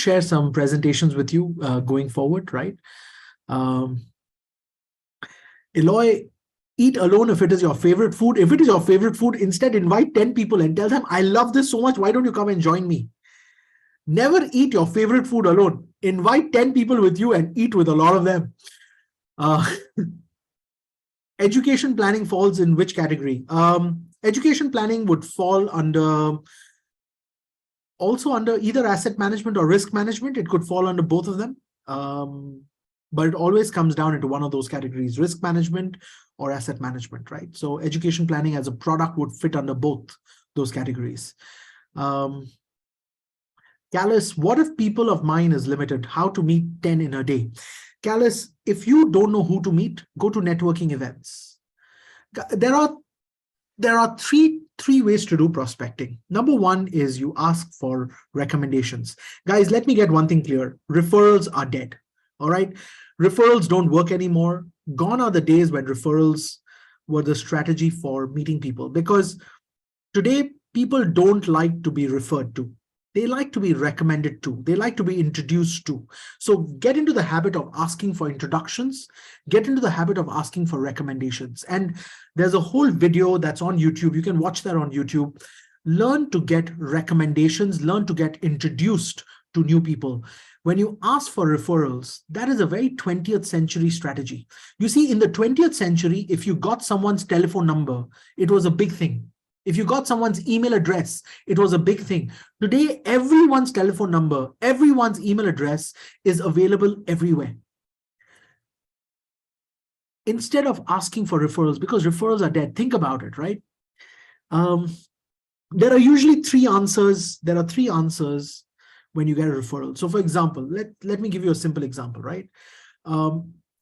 share some presentations with you going forward, right? Eloy, eat alone if it is your favorite food. If it is your favorite food, instead invite 10 people and tell them, I love this so much. Why don't you come and join me? Never eat your favorite food alone. Invite 10 people with you and eat with a lot of them. Education planning falls in which category? Education planning would fall under either asset management or risk management. It could fall under both of them. But it always comes down into one of those categories, risk management or asset management, right? So education planning as a product would fit under both those categories. Callus, what if people of mine is limited? How to meet 10 in a day? Callus, if you don't know who to meet, go to networking events. There are three ways to do prospecting. Number one is you ask for recommendations. Guys, let me get one thing clear. Referrals are dead. All right. Referrals don't work anymore. Gone are the days when referrals were the strategy for meeting people, because today people don't like to be referred to. They like to be recommended to. They like to be introduced to. So get into the habit of asking for introductions. Get into the habit of asking for recommendations. And there's a whole video that's on YouTube. You can watch that on YouTube. Learn to get recommendations. Learn to get introduced to new people. When you ask for referrals, that is a very 20th century strategy. You see, in the 20th century, if you got someone's telephone number, it was a big thing. If you got someone's email address, it was a big thing. Today, everyone's telephone number, everyone's email address is available everywhere. Instead of asking for referrals, because referrals are dead, think about it, right? There are usually three answers. There are three answers when you get a referral. So for example, let me give you a simple example, right?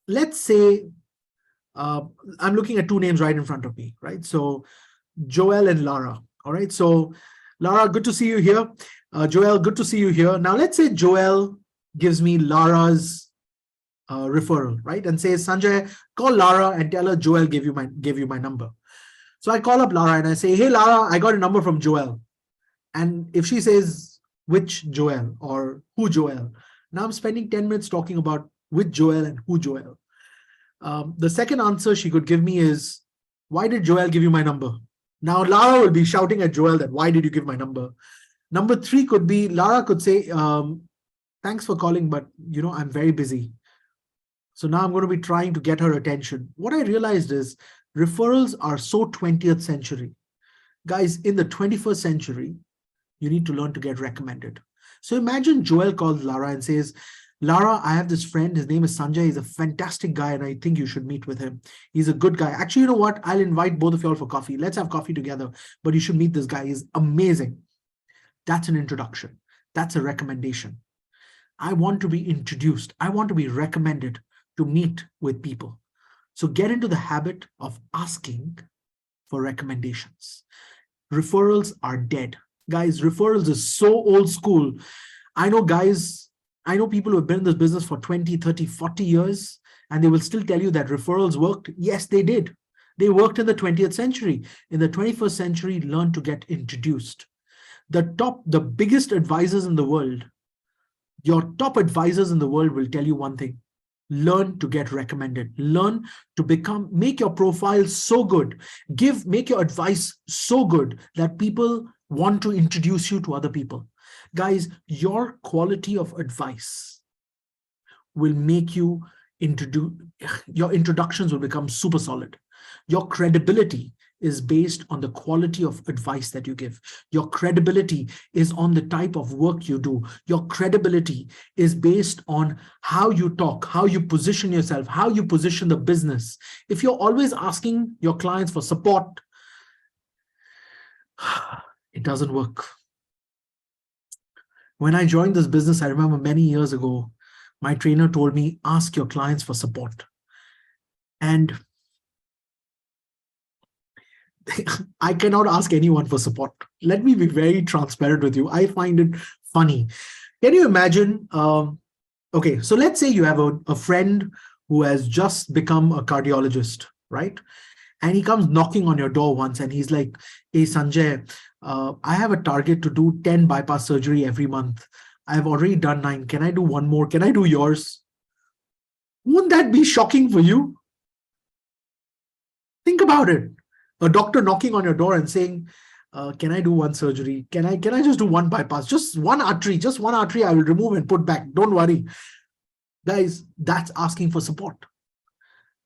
Let's say I'm looking at two names right in front of me, right? So Joel and Lara. All right. So Lara, good to see you here. Joel, good to see you here. Now, let's say Joel gives me Lara's referral, right? And says, Sanjay, call Lara and tell her Joel gave you my number. So I call up Lara and I say, hey, Lara, I got a number from Joel. And if she says, which Joel or who Joel? Now I'm spending 10 minutes talking about which Joel and who Joel. The second answer she could give me is, why did Joel give you my number? Now, Lara will be shouting at Joel that, why did you give my number? Number three could be, Lara could say, thanks for calling, but I'm very busy. So now I'm going to be trying to get her attention. What I realized is referrals are so 20th century. Guys, in the 21st century, you need to learn to get recommended. So imagine Joel calls Lara and says, Lara, I have this friend. His name is Sanjay. He's a fantastic guy, and I think you should meet with him. He's a good guy. Actually, you know what? I'll invite both of y'all for coffee. Let's have coffee together. But you should meet this guy. He's amazing. That's an introduction. That's a recommendation. I want to be introduced. I want to be recommended to meet with people. So get into the habit of asking for recommendations. Referrals are dead. Guys, referrals is so old school. I know people who have been in this business for 20, 30, 40 years, and they will still tell you that referrals worked. Yes, they did. They worked in the 20th century. In the 21st century, learn to get introduced. The biggest advisors in the world, your top advisors in the world will tell you one thing. Learn to get recommended. Learn to make your profile so good. Make your advice so good that people want to introduce you to other people. Guys, your quality of advice will make you your introductions will become super solid. Your credibility is based on the quality of advice that you give. Your credibility is on the type of work you do. Your credibility is based on how you talk, how you position yourself, how you position the business. If you're always asking your clients for support, it doesn't work. When I joined this business, I remember many years ago, my trainer told me, ask your clients for support. And I cannot ask anyone for support. Let me be very transparent with you. I find it funny. Can you imagine? Okay, so let's say you have a friend who has just become a cardiologist, right? And he comes knocking on your door once and he's like, hey, Sanjay, I have a target to do 10 bypass surgery every month. I've already done 9. Can I do one more? Can I do yours? Wouldn't that be shocking for you? Think about it. A doctor knocking on your door and saying, can I do one surgery? Can I just do one bypass? Just one artery I will remove and put back. Don't worry. Guys, that's asking for support.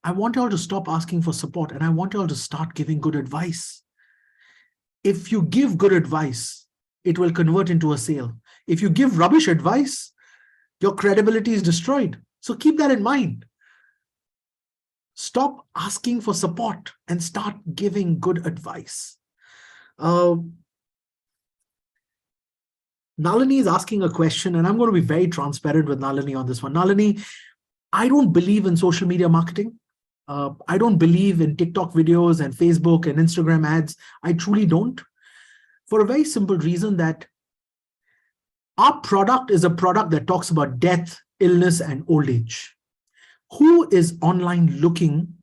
I want you all to stop asking for support, and I want you all to start giving good advice. If you give good advice, it will convert into a sale. If you give rubbish advice, your credibility is destroyed. So keep that in mind. Stop asking for support and start giving good advice. Nalini is asking a question, and I'm going to be very transparent with Nalini on this one. Nalini, I don't believe in social media marketing. I don't believe in TikTok videos and Facebook and Instagram ads. I truly don't. For a very simple reason that our product is a product that talks about death, illness, and old age. Who is online looking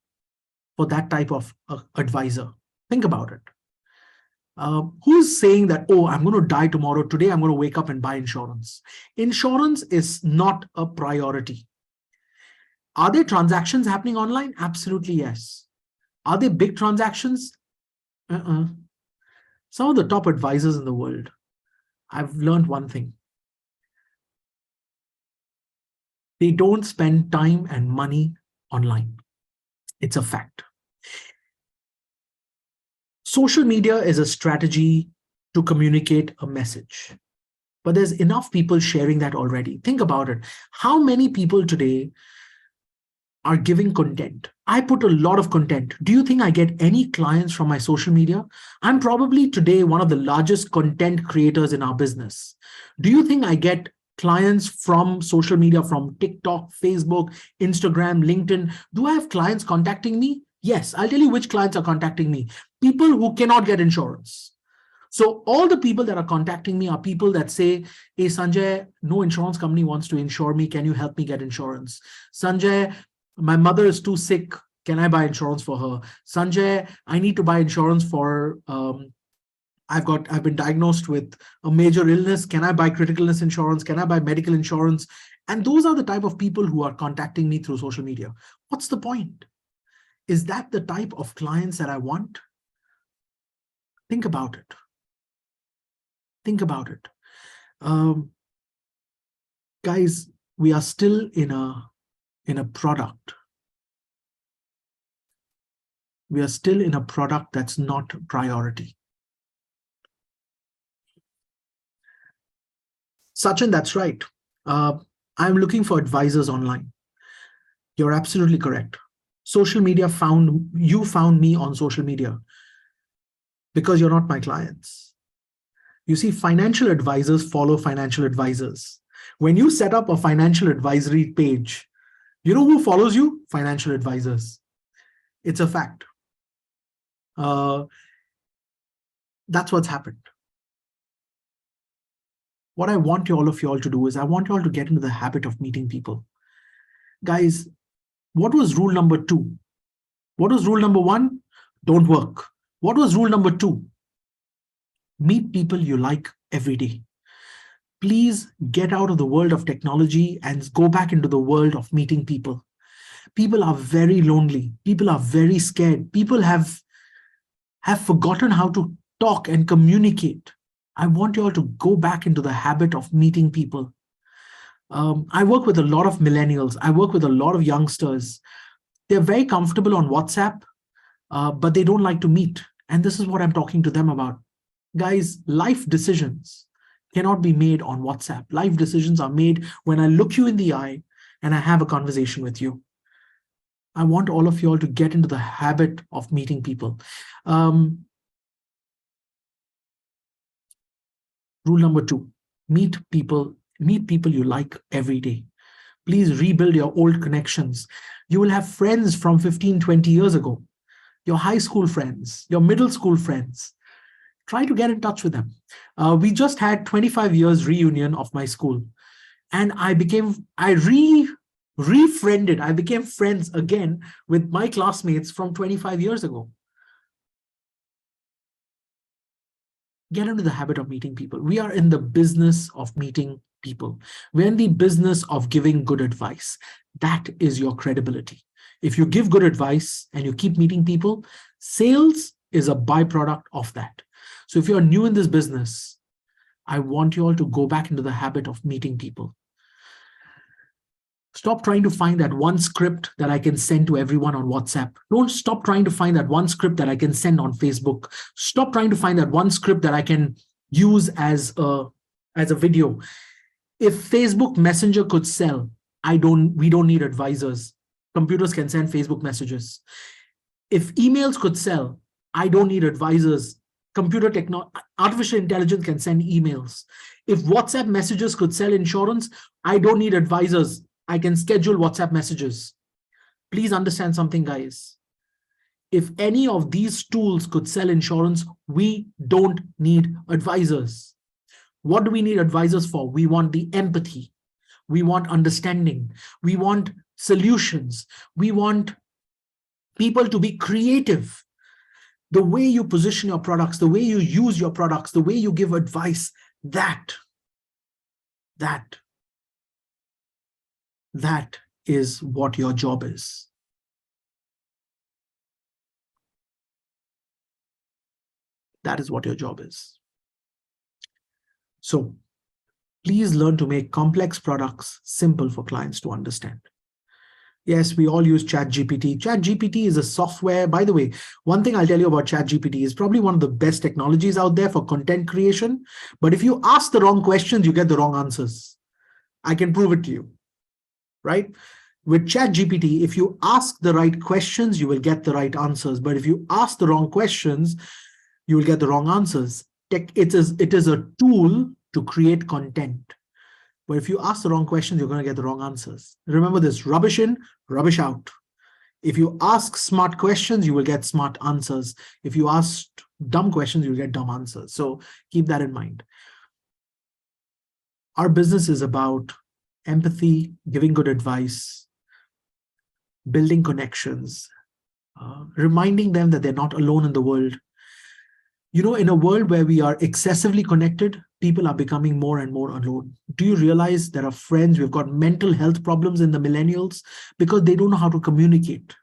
for that type of advisor? Think about it. Who's saying that, oh, I'm going to die tomorrow. Today, I'm going to wake up and buy insurance. Insurance is not a priority. Are there transactions happening online? Absolutely, yes. Are there big transactions? Some of the top advisors in the world, I've learned one thing. They don't spend time and money online. It's a fact. Social media is a strategy to communicate a message, but there's enough people sharing that already. Think about it. How many people today are giving content? I put a lot of content. Do you think I get any clients from my social media? I'm probably today one of the largest content creators in our business. Do you think I get clients from social media, from TikTok, Facebook, Instagram, LinkedIn? Do I have clients contacting me? Yes, I'll tell you which clients are contacting me. People who cannot get insurance. So all the people that are contacting me are people that say, hey, Sanjay, no insurance company wants to insure me. Can you help me get insurance? Sanjay, my mother is too sick. Can I buy insurance for her? Sanjay, I need to buy insurance for, I've been diagnosed with a major illness. Can I buy critical illness insurance? Can I buy medical insurance? And those are the type of people who are contacting me through social media. What's the point? Is that the type of clients that I want? Think about it. Think about it. Guys, we are still in a product. We are still in a product that's not priority. Sachin, that's right. I'm looking for advisors online. You're absolutely correct. Social media found me on social media because you're not my clients. You see, financial advisors follow financial advisors. When you set up a financial advisory page, you know who follows you? Financial advisors. It's a fact. That's what's happened. What I want all of you all to do is I want you all to get into the habit of meeting people. Guys, what was rule number 2? What was rule number 1? Don't work. What was rule number 2? Meet people you like every day. Please get out of the world of technology and go back into the world of meeting people. People are very lonely. People are very scared. People have forgotten how to talk and communicate. I want you all to go back into the habit of meeting people. I work with a lot of millennials. I work with a lot of youngsters. They're very comfortable on WhatsApp, but they don't like to meet. And this is what I'm talking to them about. Guys, life decisions cannot be made on WhatsApp. Life decisions are made when I look you in the eye and I have a conversation with you. I want all of you all to get into the habit of meeting people. Rule number 2, meet people you like every day. Please rebuild your old connections. You will have friends from 15, 20 years ago, your high school friends, your middle school friends. Try to get in touch with them. We just had 25 years reunion of my school, and I became friends again with my classmates from 25 years ago. Get into the habit of meeting people. We are in the business of meeting people. We're in the business of giving good advice. That is your credibility. If you give good advice and you keep meeting people, sales is a byproduct of that. So if you're new in this business, I want you all to go back into the habit of meeting people. Stop trying to find that one script that I can send to everyone on WhatsApp. Don't stop trying to find that one script that I can send on Facebook. Stop trying to find that one script that I can use as a video. If Facebook Messenger could sell, we don't need advisors. Computers can send Facebook messages. If emails could sell, I don't need advisors. Artificial intelligence can send emails. If WhatsApp messages could sell insurance, I don't need advisors. I can schedule WhatsApp messages. Please understand something, guys. If any of these tools could sell insurance, we don't need advisors. What do we need advisors for? We want the empathy. We want understanding. We want solutions. We want people to be creative. The way you position your products, the way you use your products, the way you give advice, that is what your job is. That is what your job is. So please learn to make complex products simple for clients to understand. Yes, we all use ChatGPT. ChatGPT is a software. By the way, one thing I'll tell you about ChatGPT is probably one of the best technologies out there for content creation. But if you ask the wrong questions, you get the wrong answers. I can prove it to you, right? With ChatGPT, if you ask the right questions, you will get the right answers. But if you ask the wrong questions, you will get the wrong answers. It is a tool to create content. But if you ask the wrong questions, you're going to get the wrong answers. Remember this: rubbish in, rubbish out. If you ask smart questions, you will get smart answers. If you ask dumb questions, you'll get dumb answers. So keep that in mind. Our business is about empathy, giving good advice, building connections, reminding them that they're not alone in the world. You know, in a world where we are excessively connected, people are becoming more and more alone. Do you realize there are friends, we've got mental health problems in the millennials because they don't know how to communicate?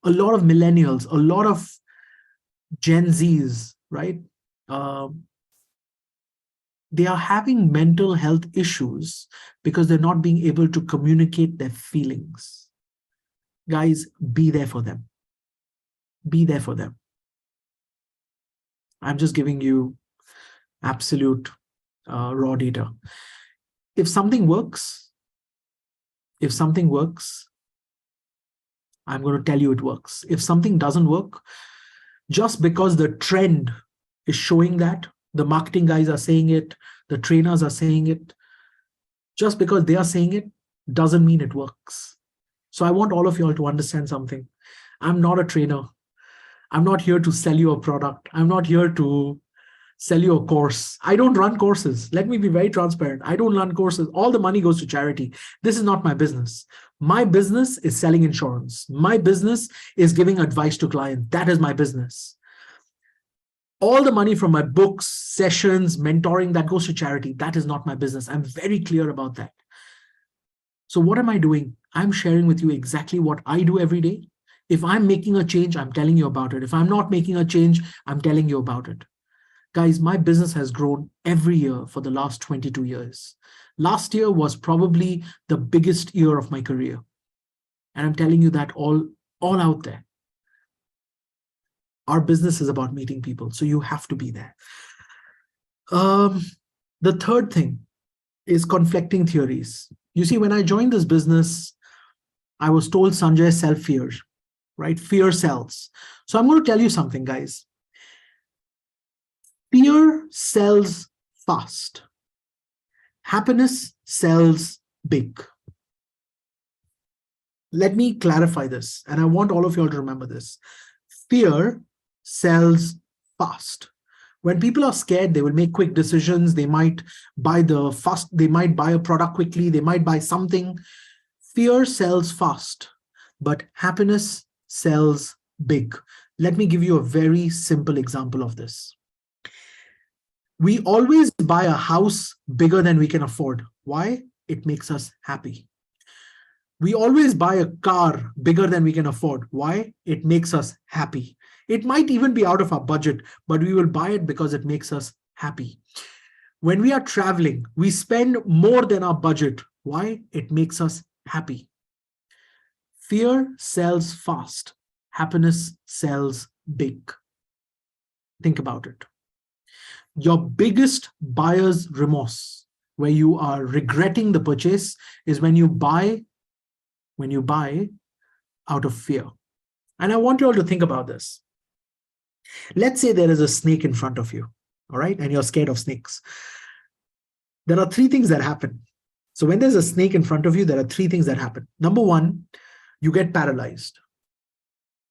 A lot of millennials, a lot of Gen Zs, right? They are having mental health issues because they're not being able to communicate their feelings. Guys, be there for them. Be there for them. I'm just giving you absolute raw data. If something works, I'm going to tell you it works. If something doesn't work, just because the trend is showing that, the marketing guys are saying it, the trainers are saying it, just because they are saying it doesn't mean it works. So I want all of you all to understand something. I'm not a trainer. I'm not here to sell you a product. I'm not here to sell you a course. I don't run courses. Let me be very transparent. I don't run courses. All the money goes to charity. This is not my business. My business is selling insurance. My business is giving advice to clients. That is my business. All the money from my books, sessions, mentoring, that goes to charity. That is not my business. I'm very clear about that. So what am I doing? I'm sharing with you exactly what I do every day. If I'm making a change, I'm telling you about it. If I'm not making a change, I'm telling you about it. Guys, my business has grown every year for the last 22 years. Last year was probably the biggest year of my career. And I'm telling you that all out there. Our business is about meeting people, so you have to be there. The third thing is conflicting theories. You see, when I joined this business, I was told, Sanjay, sell fear, right? Fear sells. So I'm going to tell you something, guys. Fear sells fast. Happiness sells big. Let me clarify this, and I want all of you all to remember this. Fear sells fast. When people are scared, they will make quick decisions. They might buy a product quickly. They might buy something. Fear sells fast, but happiness sells big. Let me give you a very simple example of this. We always buy a house bigger than we can afford. Why? It makes us happy. We always buy a car bigger than we can afford. Why? It makes us happy. It might even be out of our budget, but we will buy it because it makes us happy. When we are traveling, we spend more than our budget. Why? It makes us happy. Fear sells fast. Happiness sells big. Think about it. Your biggest buyer's remorse, where you are regretting the purchase, is when you buy out of fear. And I want you all to think about this. Let's say there is a snake in front of you, all right, and you're scared of snakes. There are three things that happen. So when there's a snake in front of you, there are three things that happen. Number one, you get paralyzed.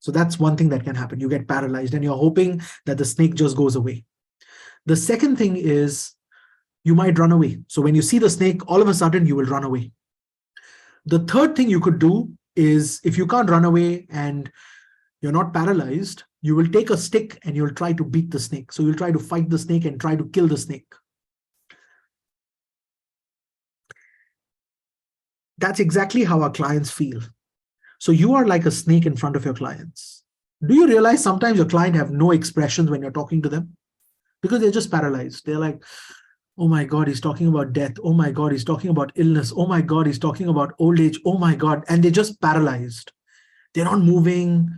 So that's one thing that can happen. You get paralyzed and you're hoping that the snake just goes away. The second thing is you might run away. So when you see the snake, all of a sudden you will run away. The third thing you could do is, if you can't run away and you're not paralyzed, you will take a stick and you'll try to beat the snake. So you'll try to fight the snake and try to kill the snake. That's exactly how our clients feel. So you are like a snake in front of your clients. Do you realize sometimes your client have no expressions when you're talking to them? Because they're just paralyzed. They're like, oh my God, he's talking about death. Oh my God, he's talking about illness. Oh my God, he's talking about old age. Oh my God. And they're just paralyzed. They're not moving.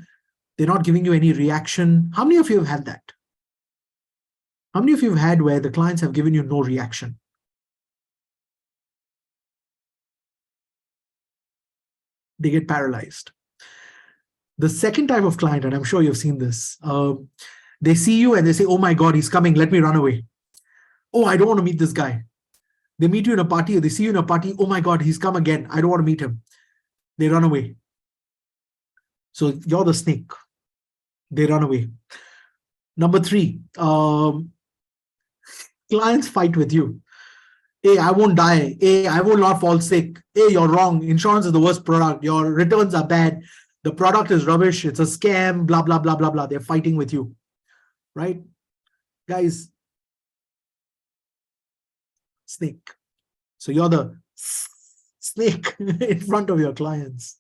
They're not giving you any reaction. How many of you have had that? How many of you have had where the clients have given you no reaction? They get paralyzed. The second type of client, and I'm sure you've seen this, they see you and they say, oh my God, he's coming. Let me run away. Oh, I don't want to meet this guy. They meet you in a party, or they see you in a party. Oh my God, he's come again. I don't want to meet him. They run away. So you're the snake. They run away. Number three, clients fight with you. Hey, I won't die. Hey, I will not fall sick. Hey, you're wrong. Insurance is the worst product. Your returns are bad. The product is rubbish. It's a scam, blah, blah, blah, blah, blah. They're fighting with you, right? Guys, snake. So you're the snake in front of your clients.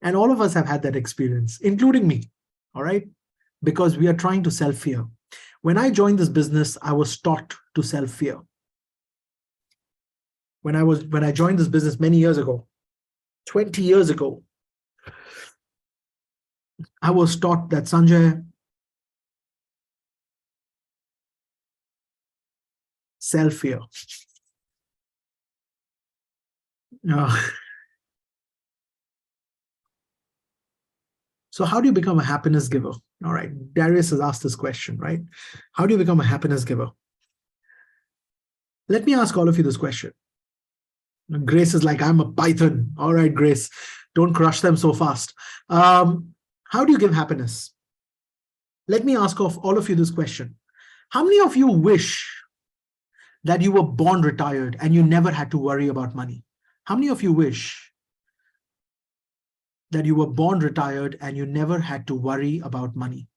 And all of us have had that experience, including me, all right? Because we are trying to sell fear. When I joined this business, I was taught to sell fear. When I joined this business many years ago, 20 years ago, I was taught that, Sanjay, sell fear. So how do you become a happiness giver? All right, Darius has asked this question, right? How do you become a happiness giver? Let me ask all of you this question. Grace is like, I'm a python. All right, Grace, don't crush them so fast. How do you give happiness? Let me ask of all of you this question. How many of you wish that you were born retired and you never had to worry about money? How many of you wish that you were born retired and you never had to worry about money?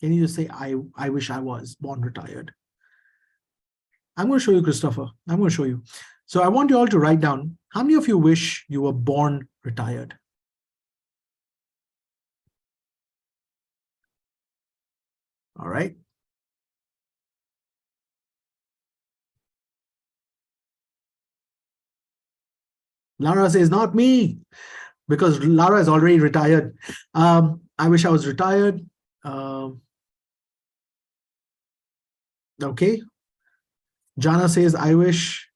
Can you just say, I wish I was born retired? I'm going to show you, Christopher. I'm going to show you. So I want you all to write down, how many of you wish you were born retired? All right. Lara says, not me, because Lara is already retired. I wish I was retired. Okay. Jana says, I wish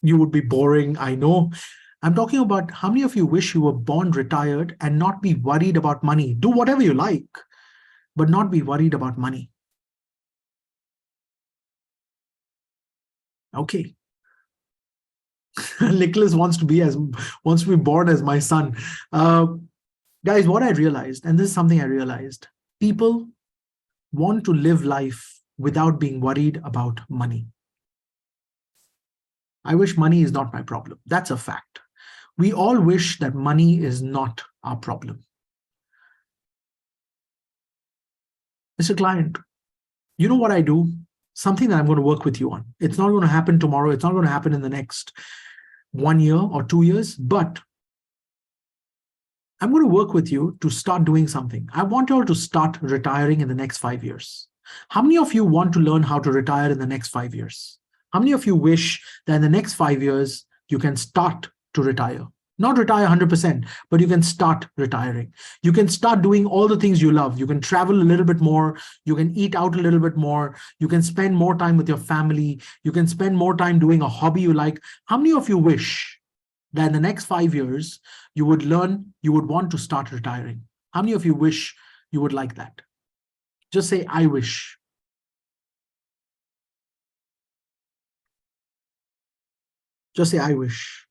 you would be boring. I know. I'm talking about how many of you wish you were born retired and not be worried about money. Do whatever you like, but not be worried about money. Okay. Nicholas wants to be born as my son. Guys, what I realized, and this is something I realized, people want to live life without being worried about money. I wish money is not my problem. That's a fact. We all wish that money is not our problem. Mr. Client, you know what I do? Something that I'm going to work with you on. It's not going to happen tomorrow. It's not going to happen in the next 1 year or 2 years, but I'm going to work with you to start doing something. I want you all to start retiring in the next 5 years. How many of you want to learn how to retire in the next 5 years? How many of you wish that in the next 5 years, you can start to retire? Not retire 100%, but you can start retiring. You can start doing all the things you love. You can travel a little bit more. You can eat out a little bit more. You can spend more time with your family. You can spend more time doing a hobby you like. How many of you wish that in the next 5 years, you would want to start retiring? How many of you wish you would like that? Just say, I wish. Just say, I wish.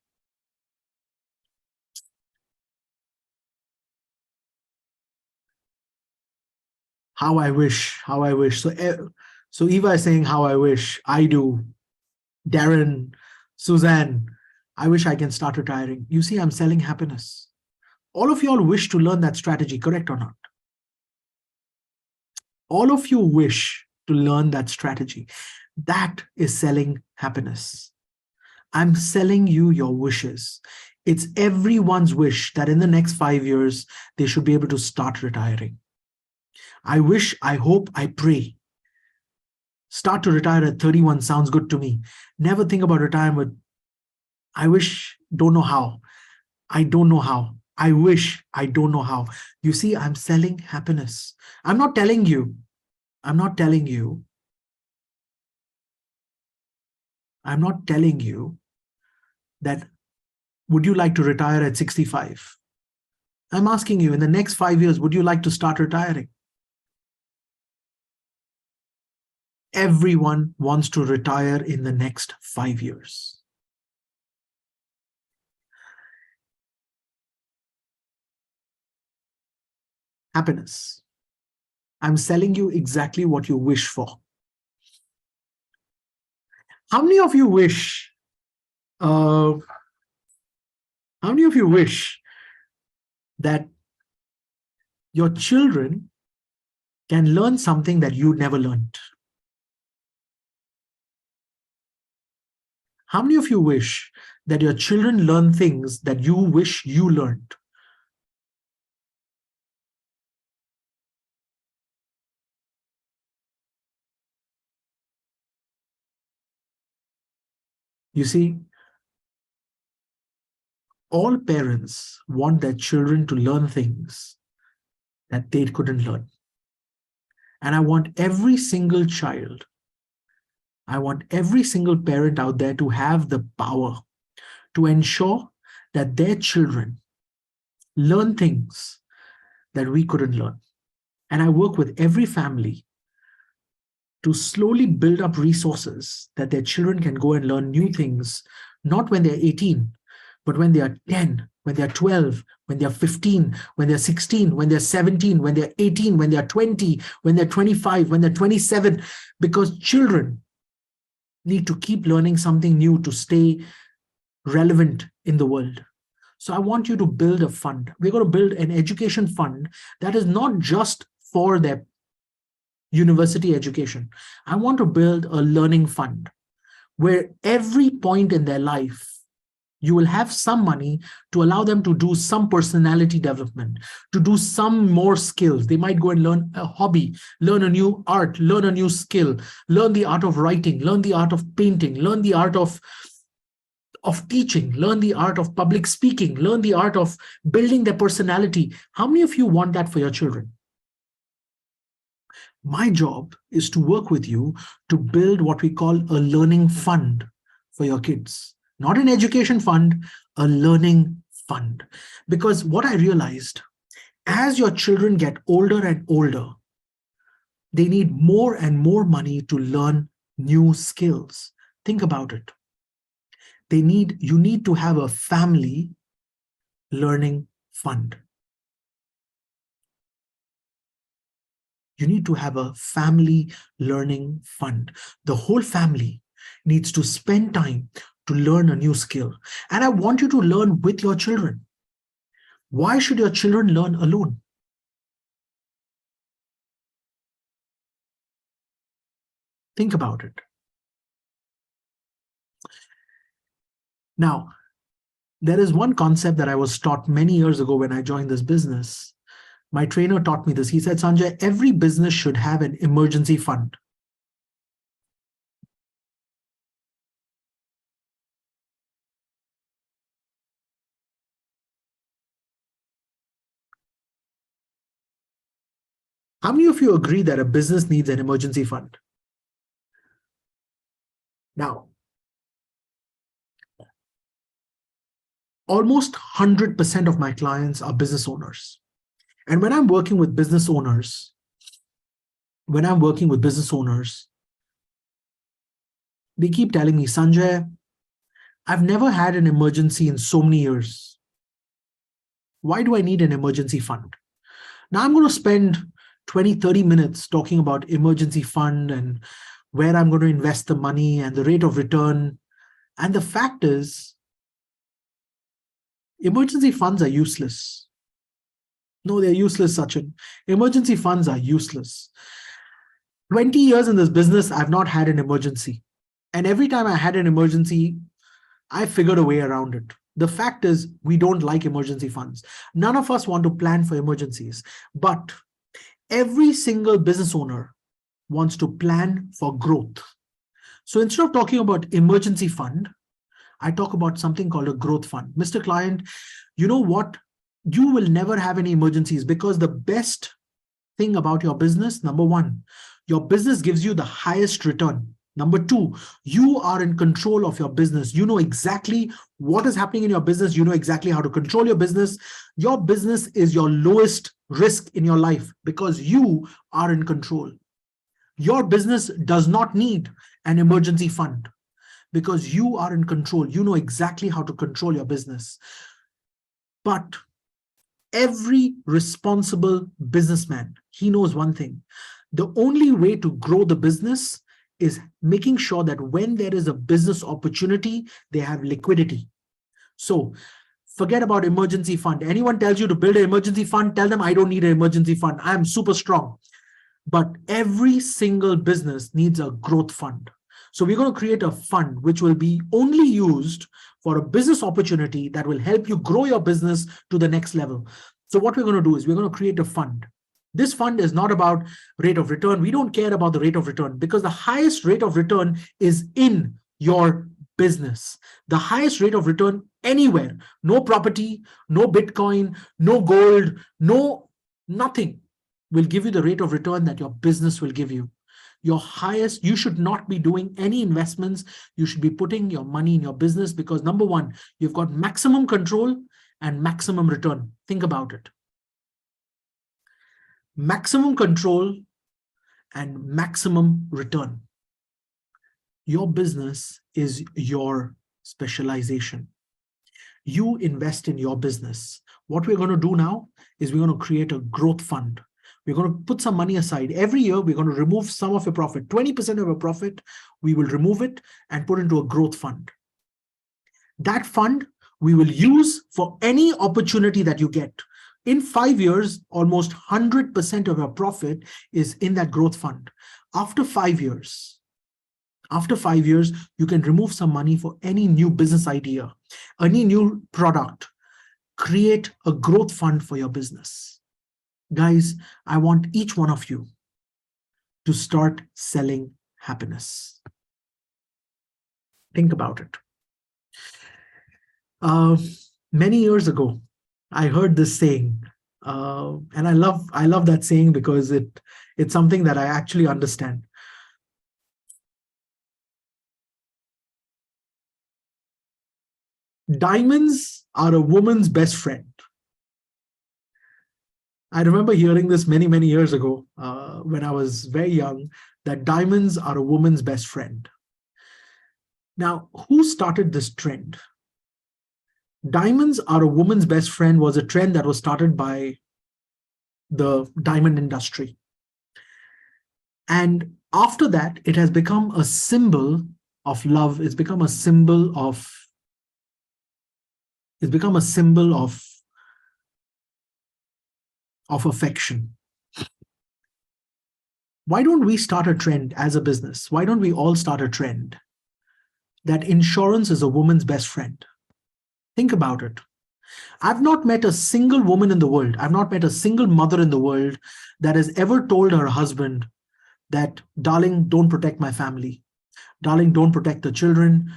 How I wish, how I wish. So Eva is saying, how I wish. I do. Darren, Suzanne, I wish I can start retiring. You see, I'm selling happiness. All of you all wish to learn that strategy, correct or not? All of you wish to learn that strategy. That is selling happiness. I'm selling you your wishes. It's everyone's wish that in the next 5 years, they should be able to start retiring. I wish, I hope, I pray. Start to retire at 31 sounds good to me. Never think about retirement. I wish, don't know how. I don't know how. I wish, I don't know how. You see, I'm selling happiness. I'm not telling you that would you like to retire at 65? I'm asking you, in the next 5 years, would you like to start retiring? Everyone wants to retire in the next 5 years. Happiness. I'm selling you exactly what you wish for. How many of you wish that your children can learn something that you never learned? How many of you wish that your children learn things that you wish you learned? You see, all parents want their children to learn things that they couldn't learn. And I want every single child, I want every single parent out there to have the power to ensure that their children learn things that we couldn't learn. And I work with every family to slowly build up resources that their children can go and learn new things, not when they're 18, but when they are 10, when they're 12, when they're 15, when they're 16, when they're 17, when they're 18, when they're 20, when they're 25, when they're 27, because children need to keep learning something new to stay relevant in the world. So I want you to build a fund. We're going to build an education fund that is not just for their university education. I want to build a learning fund where every point in their life, you will have some money to allow them to do some personality development, to do some more skills. They might go and learn a hobby, learn a new art, learn a new skill, learn the art of writing, learn the art of painting, learn the art of teaching, learn the art of public speaking, learn the art of building their personality. How many of you want that for your children? My job is to work with you to build what we call a learning fund for your kids. Not an education fund, a learning fund. Because what I realized, as your children get older and older, they need more and more money to learn new skills. Think about it. You need to have a family learning fund. You need to have a family learning fund. The whole family needs to spend time to learn a new skill. And I want you to learn with your children. Why should your children learn alone? Think about it. Now, there is one concept that I was taught many years ago when I joined this business. My trainer taught me this. He said, Sanjay, every business should have an emergency fund. How many of you agree that a business needs an emergency fund? Now, almost 100% of my clients are business owners. And when I'm working with business owners, they keep telling me, Sanjay, I've never had an emergency in so many years. Why do I need an emergency fund? Now I'm going to spend 20, 30 minutes talking about emergency fund and where I'm going to invest the money and the rate of return. And the fact is, emergency funds are useless. No, they're useless, Sachin. Emergency funds are useless. 20 years in this business, I've not had an emergency. And every time I had an emergency, I figured a way around it. The fact is, we don't like emergency funds. None of us want to plan for emergencies, but every single business owner wants to plan for growth. So instead of talking about emergency fund, I talk about something called a growth fund. Mr. Client, you know what? You will never have any emergencies because the best thing about your business, number one, your business gives you the highest return. Number two, you are in control of your business. You know exactly what is happening in your business. You know exactly how to control your business. Your business is your lowest risk in your life because you are in control. Your business does not need an emergency fund because you are in control. You know exactly how to control your business. But every responsible businessman, he knows one thing. The only way to grow the business is making sure that when there is a business opportunity, they have liquidity. So forget about emergency fund. Anyone tells you to build an emergency fund, tell them I don't need an emergency fund. I am super strong. But every single business needs a growth fund. So we're going to create a fund which will be only used for a business opportunity that will help you grow your business to the next level. So what we're going to do is we're going to create a fund. This fund is not about rate of return. We don't care about the rate of return because the highest rate of return is in your business. The highest rate of return anywhere. No property, no Bitcoin, no gold, no nothing will give you the rate of return that your business will give you. Your highest, you should not be doing any investments. You should be putting your money in your business because number one, you've got maximum control and maximum return. Think about it. Maximum control and maximum return. Your business is your specialization. You invest in your business. What we're going to do now is we're going to create a growth fund. We're going to put some money aside. Every year, we're going to remove some of your profit. 20% of your profit, we will remove it and put into a growth fund. That fund we will use for any opportunity that you get. In 5 years, almost 100% of your profit is in that growth fund. After 5 years, you can remove some money for any new business idea, any new product. Create a growth fund for your business. Guys, I want each one of you to start selling happiness. Think about it. Many years ago, I heard this saying, and I love that saying because it's something that I actually understand. Diamonds are a woman's best friend. I remember hearing this many, many years ago when I was very young, that diamonds are a woman's best friend. Now, who started this trend? Diamonds are a woman's best friend was a trend that was started by the diamond industry. And after that, it has become a symbol of love. It's become a symbol of affection. Why don't we start a trend as a business? Why don't we all start a trend that insurance is a woman's best friend? Think about it. I've not met a single woman in the world, I've not met a single mother in the world that has ever told her husband that, darling, don't protect my family. Darling, don't protect the children.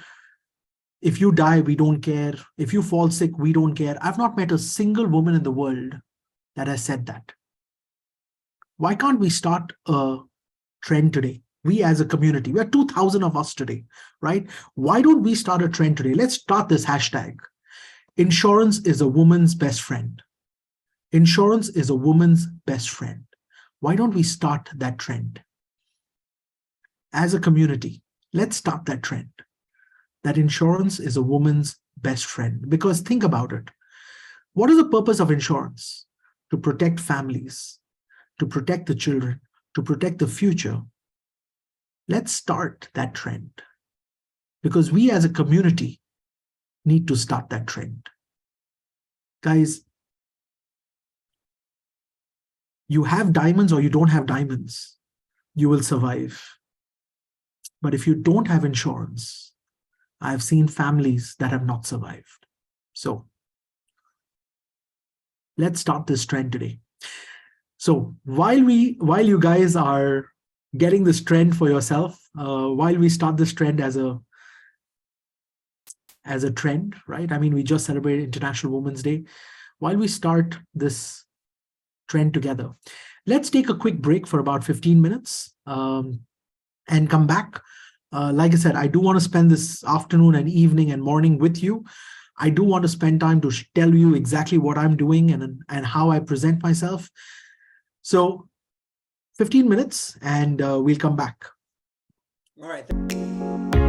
If you die, we don't care. If you fall sick, we don't care. I've not met a single woman in the world that has said that. Why can't we start a trend today? We as a community, we are 2,000 of us today, right? Why don't we start a trend today? Let's start this hashtag. Insurance is a woman's best friend. Insurance is a woman's best friend. Why don't we start that trend? As a community, let's start that trend. That insurance is a woman's best friend. Because think about it. What is the purpose of insurance? To protect families, to protect the children, to protect the future. Let's start that trend. Because we as a community need to start that trend. Guys, you have diamonds or you don't have diamonds, you will survive. But if you don't have insurance, I've seen families that have not survived. So let's start this trend today. So while you guys are getting this trend for yourself, while we start this trend as a trend, right? I mean, we just celebrated International Women's Day. While we start this trend together, let's take a quick break for about 15 minutes and come back. Like I said, I do want to spend this afternoon and evening and morning with you. I do want to spend time to tell you exactly what I'm doing and how I present myself. So 15 minutes and we'll come back. All right.